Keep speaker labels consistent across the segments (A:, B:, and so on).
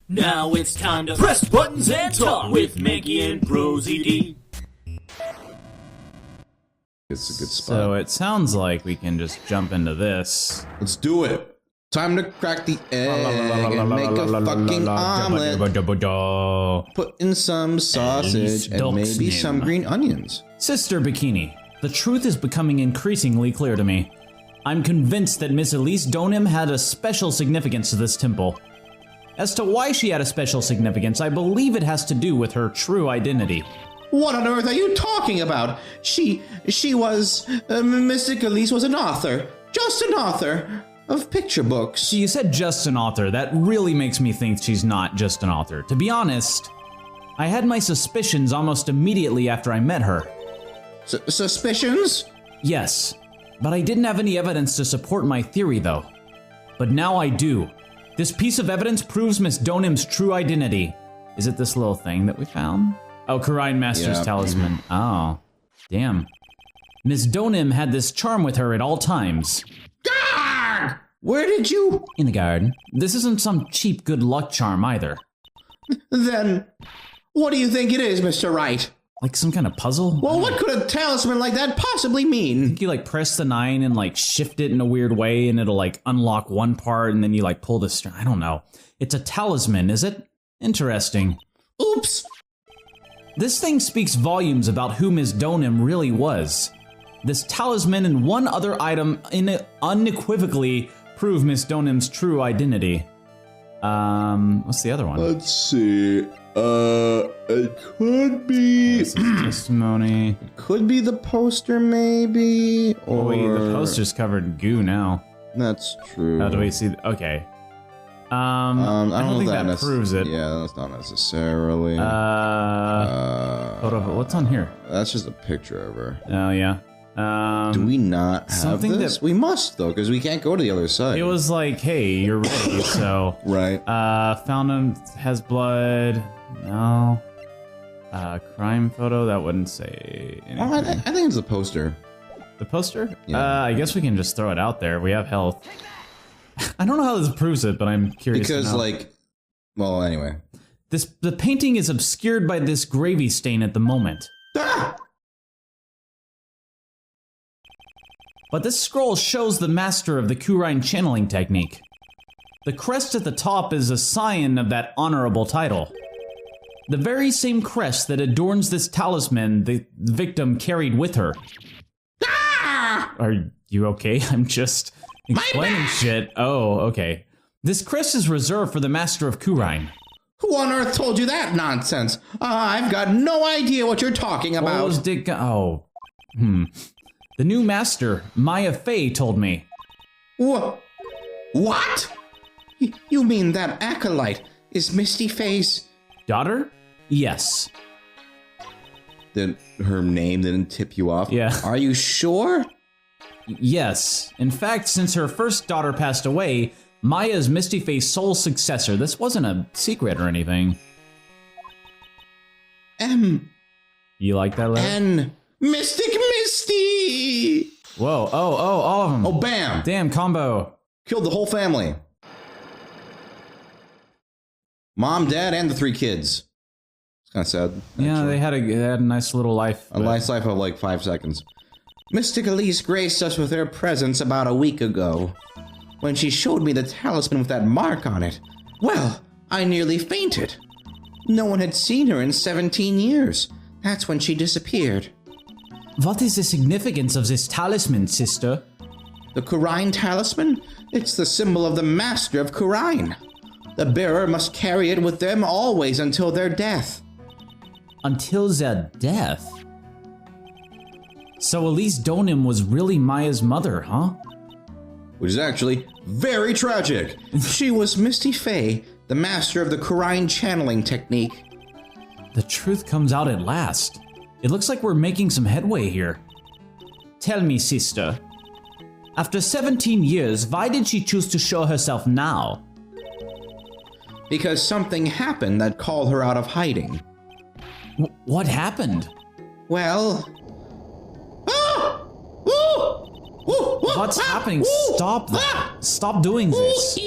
A: Now it's time to press buttons and talk with Manky and ProZD.
B: It's a good spot.
C: So it sounds like we can just jump into this.
B: Let's do it. Time to crack the egg and make a fucking omelet. Put in some sausage and maybe some green onions.
C: Sister Bikini, the truth is becoming increasingly clear to me. I'm convinced that Miss Elise Donum had a special significance to this temple. As to why she had a special significance, I believe it has to do with her true identity.
B: What on earth are you talking about? She was, Mystic Elise was an author. Just an author of picture books.
C: You said just an author. That really makes me think she's not just an author. To be honest, I had my suspicions almost immediately after I met her.
B: Suspicions?
C: Yes, but I didn't have any evidence to support my theory though. But now I do. This piece of evidence proves Miss Donum's true identity. Is it this little thing that we found? Oh, Kurine Master's talisman. Oh, damn. Miss Donum had this charm with her at all times.
B: Guard! Where did you?
C: In the garden. This isn't some cheap good luck charm either.
B: Then, what do you think it is, Mr. Wright?
C: Like some kind of puzzle?
B: Well, what could a talisman like that possibly mean?
C: You like press the 9 and like shift it in a weird way and it'll like unlock one part and then you like pull the string. I don't know. It's a talisman, is it? Interesting.
B: Oops.
C: This thing speaks volumes about who Miss Donum really was. This talisman and one other item unequivocally prove Miss Donum's true identity. What's the other one?
B: Let's see. It could be
C: testimony.
B: It could be the poster, maybe. Or
C: wait, the poster's covered in goo now.
B: That's true.
C: How do we see? Okay. I don't think that proves it.
B: Yeah, that's not necessarily.
C: Hold on, what's on here?
B: That's just a picture of her.
C: Oh yeah.
B: Do we not have this? We must though, because we can't go to the other side.
C: It was like, hey, you're ready, so.
B: Right.
C: Fountain has blood. No. Crime photo, that wouldn't say anything.
B: Oh, I think it's the poster.
C: The poster?
B: Yeah.
C: I guess we can just throw it out there. We have health. I don't know how this proves it, but I'm curious.
B: Because, like, well, anyway.
C: The painting is obscured by this gravy stain at the moment.
B: Ah!
C: But this scroll shows the master of the Kurine channeling technique. The crest at the top is a sign of that honorable title. The very same crest that adorns this talisman the victim carried with her.
B: Ah!
C: Are you okay? I'm just explaining shit. Oh, okay. This crest is reserved for the master of Kurine.
B: Who on earth told you that nonsense? I've got no idea what you're talking about.
C: The new master, Maya Fey, told me.
B: What? You mean that acolyte is Misty Fey's
C: daughter? Yes.
B: Then her name didn't tip you off?
C: Yeah.
B: Are you sure?
C: Yes. In fact, since her first daughter passed away, Maya is Misty Fey's sole successor. This wasn't a secret or anything. You like that letter?
B: Mystic Misty!
C: Whoa, all of them.
B: Oh, bam!
C: Damn, combo.
B: Killed the whole family. Mom, dad, and the 3 kids. It's kind of sad.
C: Yeah, they had a nice little life.
B: A nice life of like 5 seconds. Mystic Elise graced us with her presence about a week ago. When she showed me the talisman with that mark on it, well, I nearly fainted. No one had seen her in 17 years. That's when she disappeared.
C: What is the significance of this talisman, sister?
B: The Kurine talisman? It's the symbol of the master of Kurine. The bearer must carry it with them always until their death.
C: Until their death? So Elise Donum was really Maya's mother, huh?
B: Which is actually very tragic. She was Misty Fey, the master of the Kurine channeling technique.
C: The truth comes out at last. It looks like we're making some headway here. Tell me, sister. After 17 years, why did she choose to show herself now?
B: Because something happened that called her out of hiding.
C: What happened?
B: Well...
C: What's happening? Stop that. Stop doing this.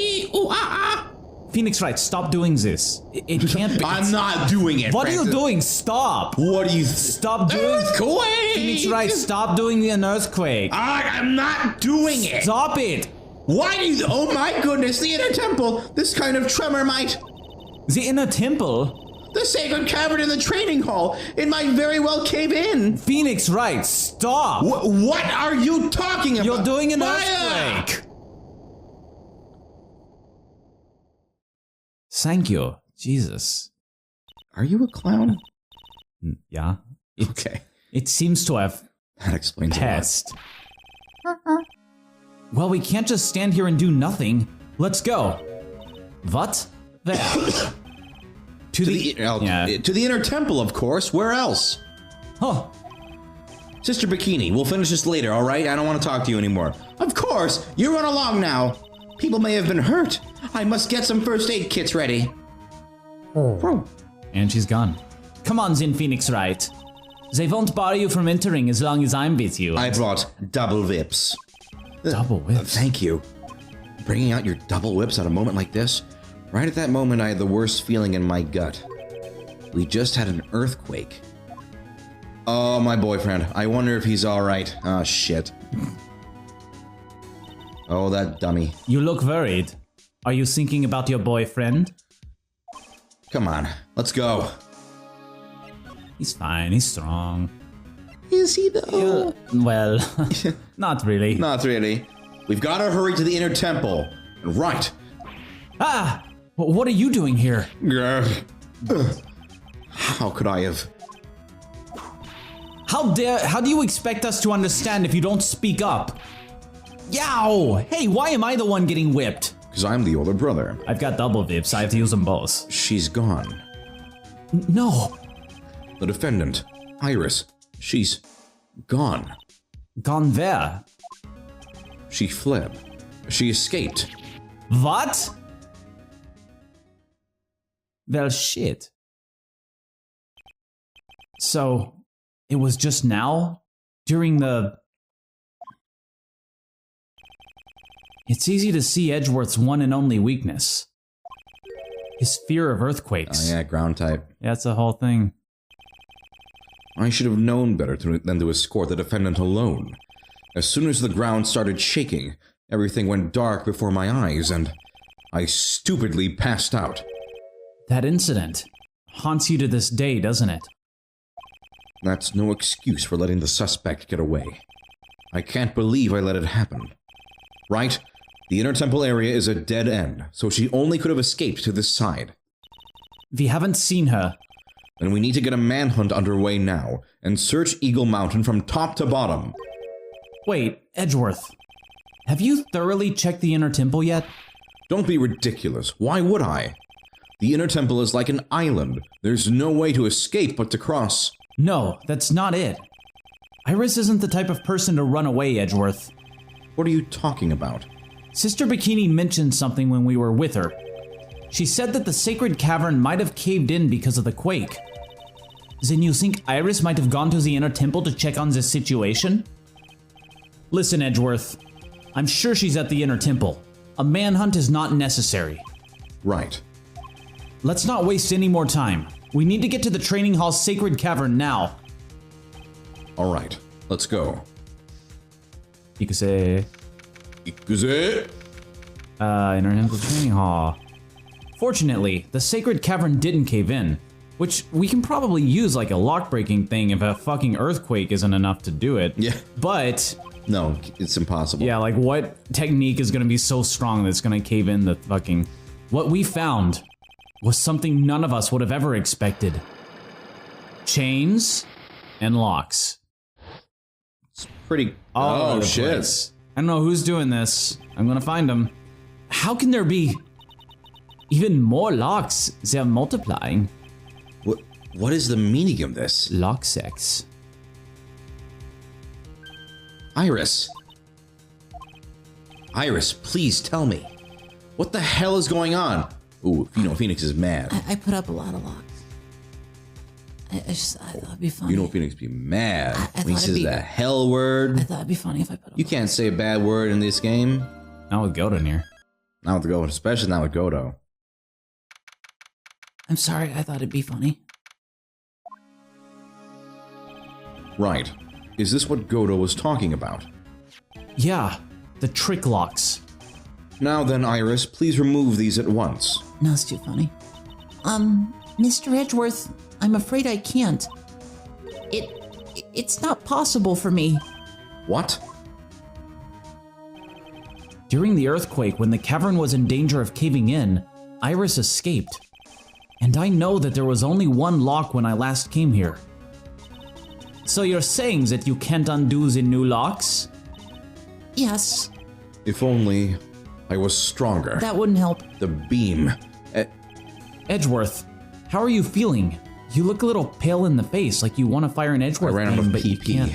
C: Phoenix Wright, stop doing this. It can't be.
B: I'm not doing it.
C: What
B: Francis.
C: are you doing? Stop.
B: What are you?
C: Stop doing.
B: Earthquake!
C: Phoenix Wright, stop doing an earthquake.
B: I'm not doing it.
C: Stop it.
B: Why do you? Oh my goodness! The inner temple. This kind of tremor might.
C: The inner temple.
B: The sacred cavern in the training hall. It might very well cave in.
C: Phoenix Wright, stop.
B: What are you talking about?
C: You're doing an
B: Maya!
C: earthquake. Thank you. Jesus.
B: Are you a clown?
C: Yeah.
B: Okay.
C: It seems to have
B: That explains
C: passed. Well, we can't just stand here and do nothing. Let's go. What? There.
B: To the inner temple, of course. Where else?
C: Huh.
B: Sister Bikini, we'll finish this later, all right? I don't want to talk to you anymore. Of course. You run along now. People may have been hurt. I must get some first aid kits ready. Oh.
C: And she's gone. Come on, Zin Phoenix Wright. They won't bar you from entering as long as I'm with you.
B: I brought double whips.
C: Double whips?
B: Thank you. Bringing out your double whips at a moment like this? Right at that moment, I had the worst feeling in my gut. We just had an earthquake. Oh, my boyfriend. I wonder if he's all right. Oh, shit. Oh, that dummy.
C: You look worried. Are you thinking about your boyfriend?
B: Come on, let's go.
C: He's fine, he's strong.
B: Is he though?
C: Well, not really.
B: Not really. We've got to hurry to the inner temple. Right.
C: Ah! What are you doing here?
B: How could I have?
C: How do you expect us to understand if you don't speak up? Yow! Hey, why am I the one getting whipped?
B: Because I'm the older brother.
C: I've got double whips, I have to use them both.
B: She's gone.
C: No.
B: The defendant, Iris, she's gone.
C: Gone where?
B: She fled. She escaped.
C: What? Well, shit. So, it was just now? During the... It's easy to see Edgeworth's one and only weakness. His fear of earthquakes.
B: Oh yeah, ground type.
C: Yeah, that's the whole thing.
B: I should have known better than to escort the defendant alone. As soon as the ground started shaking, everything went dark before my eyes, and I stupidly passed out.
C: That incident haunts you to this day, doesn't it?
B: That's no excuse for letting the suspect get away. I can't believe I let it happen. Right? The inner temple area is a dead end, so she only could have escaped to this side.
C: We haven't seen her.
B: Then we need to get a manhunt underway now, and search Eagle Mountain from top to bottom.
C: Wait, Edgeworth. Have you thoroughly checked the inner temple yet?
B: Don't be ridiculous. Why would I? The inner temple is like an island. There's no way to escape but to cross.
C: No, that's not it. Iris isn't the type of person to run away, Edgeworth.
B: What are you talking about?
C: Sister Bikini mentioned something when we were with her. She said that the sacred cavern might have caved in because of the quake. Then you think Iris might have gone to the inner temple to check on this situation? Listen, Edgeworth. I'm sure she's at the inner temple. A manhunt is not necessary.
B: Right.
C: Let's not waste any more time. We need to get to the training hall's sacred cavern now.
B: All right, let's go.
C: Ikuse.
B: Ikuse?
C: Inner temple training hall. Fortunately, the sacred cavern didn't cave in, which we can probably use like a lock-breaking thing if a fucking earthquake isn't enough to do it.
B: Yeah.
C: But...
B: No, it's impossible.
C: Yeah, like what technique is gonna be so strong that it's gonna cave in the fucking... What we found was something none of us would have ever expected. Chains and locks.
B: It's pretty...
C: All over the
B: shit.
C: place. I don't know who's doing this. I'm gonna find them. How can there be even more locks? They're multiplying.
B: What is the meaning of this?
C: Lock sex.
B: Iris. Iris, please tell me. What the hell is going on? Ooh, you know Phoenix is mad.
D: I put up a lot of locks. I thought it'd be funny.
B: You know Phoenix be mad
D: I
B: when he
D: thought
B: says
D: it'd be-
B: the hell word.
D: I thought it'd be funny if I put up.
B: You can't say a bad word in this game.
C: Not with Godin here.
B: Not with Godo, especially not with Godo.
D: I'm sorry, I thought it'd be funny.
B: Right. Is this what Godo was talking about?
C: Yeah, the trick locks.
B: Now then, Iris, please remove these at once.
D: No, it's too funny. Mr. Edgeworth, I'm afraid I can't. It's not possible for me.
B: What?
C: During the earthquake, when the cavern was in danger of caving in, Iris escaped. And I know that there was only one lock when I last came here. So you're saying that you can't undo the new locks?
D: Yes,
B: If only I was stronger.
D: that wouldn't help.
B: The beam.
C: Edgeworth, how are you feeling? You look a little pale in the face, like you want to fire an
B: I
C: Edgeworth
B: ran out
C: beam,
B: of
C: but you
B: PP.
C: can't.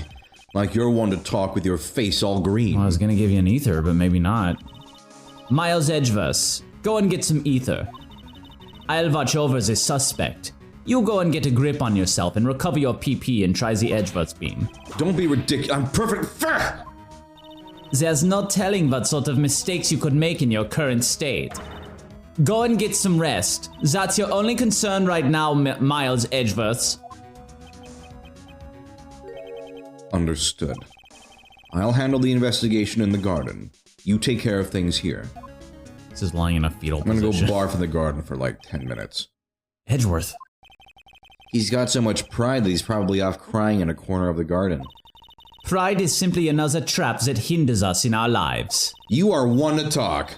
B: Like you're one to talk with your face all green.
C: Well, I was gonna give you an ether, but maybe not. Miles Edgeworth, go and get some ether. I'll watch over the suspect. You go and get a grip on yourself and recover your PP and try the Edgeworth beam.
B: Don't be ridiculous. I'm perfect.
C: There's no telling what sort of mistakes you could make in your current state. Go and get some rest. That's your only concern right now, Miles Edgeworth.
B: Understood. I'll handle the investigation in the garden. You take care of things here.
C: This is lying in a fetal
B: I'm gonna
C: position.
B: go barf in the garden for like 10 minutes.
C: Edgeworth.
B: He's got so much pride that he's probably off crying in a corner of the garden.
C: Pride is simply another trap that hinders us in our lives.
B: You are one to talk.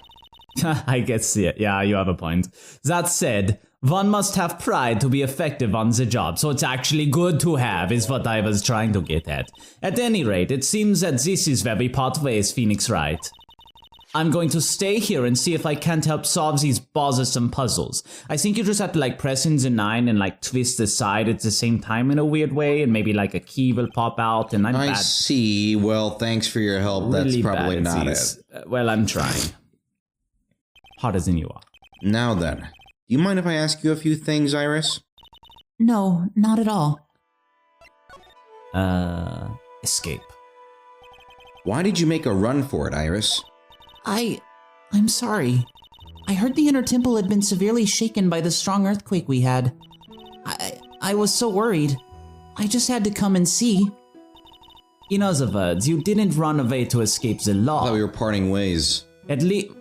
C: I guess, yeah, you have a point. That said, one must have pride to be effective on the job, so it's actually good to have, is what I was trying to get at. At any rate, it seems that this is where we part ways, Phoenix Wright. I'm going to stay here and see if I can't help solve these bothersome puzzles. I think you just have to like press in the 9 and like twist the side at the same time in a weird way, and maybe like a key will pop out, and I'm
B: I
C: bad.
B: see. Well, thanks for your help. That's
C: Really
B: probably
C: bad at
B: not
C: these.
B: it.
C: Well, I'm trying. Harder than you are.
B: Now then, do you mind if I ask you a few things, Iris?
D: No, not at all.
C: Escape.
B: Why did you make a run for it, Iris?
D: I'm sorry. I heard the inner temple had been severely shaken by the strong earthquake we had. I was so worried. I just had to come and see.
C: In other words, you didn't run away to escape the
B: I
C: law.
B: thought we were parting ways.
C: At least...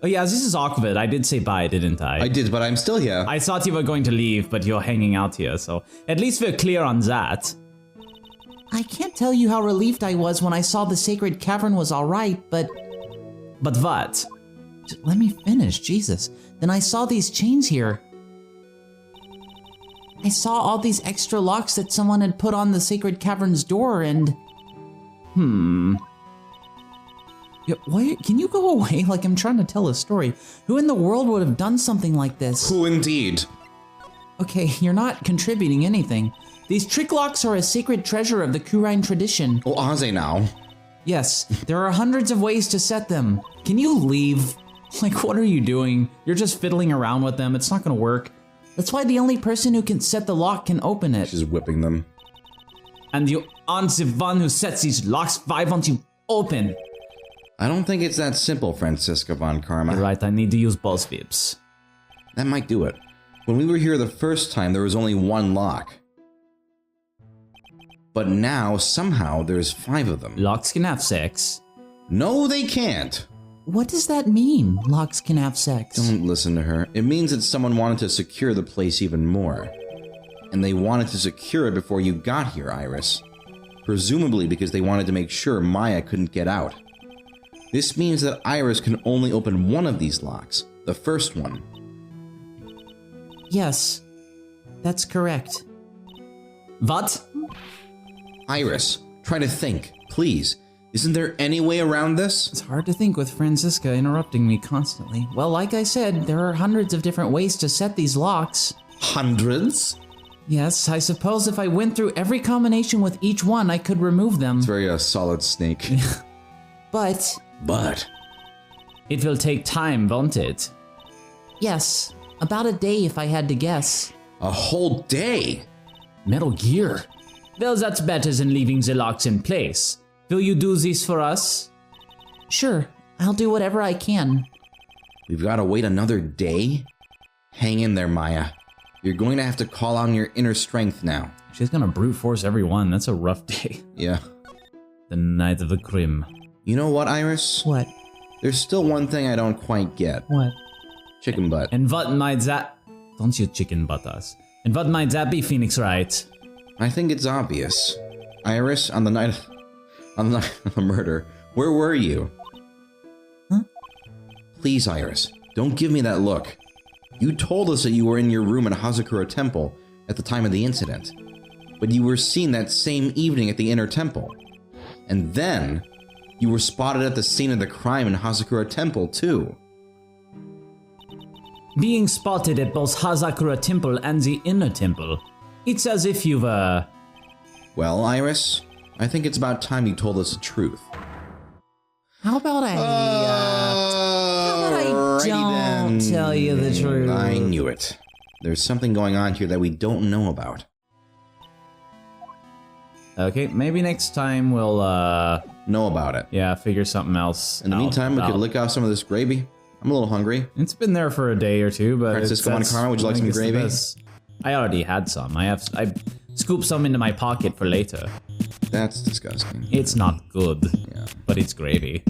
C: Oh yeah, this is awkward. I did say bye, didn't I?
B: I did, but I'm still here.
C: I thought you were going to leave, but you're hanging out here, so at least we're clear on that.
D: I can't tell you how relieved I was when I saw the sacred cavern was alright, but...
C: But what?
D: Just let me finish, Jesus. Then I saw these chains here. I saw all these extra locks that someone had put on the sacred cavern's door and... Yeah, why, can you go away? Like I'm trying to tell a story. Who in the world would have done something like this?
B: Who indeed?
D: Okay, you're not contributing anything. These trick locks are a sacred treasure of the Kurine tradition.
B: Oh, are they now?
D: Yes, there are hundreds of ways to set them.
C: Can you leave? Like, what are you doing? You're just fiddling around with them. It's not gonna work.
D: That's why the only person who can set the lock can open it.
B: She's whipping them.
C: And you aren't the one who sets these locks. Why won't you open?
B: I don't think it's that simple, Francisca von Karma.
C: You're right, I need to use both whips.
B: That might do it. When we were here the first time, there was only one lock. But now, somehow, there's 5 of them.
C: Locks can have sex.
B: No, they can't!
D: What does that mean, locks can have sex?
B: Don't listen to her. It means that someone wanted to secure the place even more. And they wanted to secure it before you got here, Iris. Presumably because they wanted to make sure Maya couldn't get out. This means that Iris can only open one of these locks, the first one.
D: Yes, that's correct.
C: What?
B: Iris, try to think, please. Isn't there any way around this?
D: It's hard to think with Francisca interrupting me constantly. Well, like I said, there are hundreds of different ways to set these locks.
B: Hundreds?
D: Yes, I suppose if I went through every combination with each one, I could remove them.
B: It's very solid snake.
D: But,
C: It will take time, won't it?
D: yes, about a day if I had to guess.
B: A whole day?
C: Metal Gear. Well, that's better than leaving the locks in place. Will you do this for us?
D: Sure, I'll do whatever I can.
B: We've got to wait another day? Hang in there, Maya. You're going to have to call on your inner strength now.
C: She's gonna brute force everyone. That's a rough day.
B: Yeah.
C: The night of the crim.
B: You know what, Iris?
D: What?
B: There's still one thing I don't quite get.
D: What?
B: Chicken butt.
C: And what might that... Don't you chicken butt us. And what might that be, Phoenix Wright?
B: I think it's obvious. Iris, on the night of the murder, where were you?
D: Huh?
B: Please, Iris, don't give me that look. You told us that you were in your room at Hazakura Temple at the time of the incident, but you were seen that same evening at the Inner Temple. And then, you were spotted at the scene of the crime in Hazakura Temple, too.
C: Being spotted at both Hazakura Temple and the Inner Temple. It's as if you've,
B: Well, Iris, I think it's about time you told us the truth.
D: How about I don't tell you the truth?
B: I knew it. There's something going on here that we don't know about.
C: Okay, maybe next time we'll,
B: Know about it.
C: yeah, figure something else
B: In the meantime, we could lick off some of this gravy. I'm a little hungry.
C: It's been there for a day or two, but
B: Francisco Monacarno, would you like some gravy?
C: I already had some. I scooped some into my pocket for later.
B: That's disgusting.
C: It's not good,
B: Yeah.
C: but it's gravy.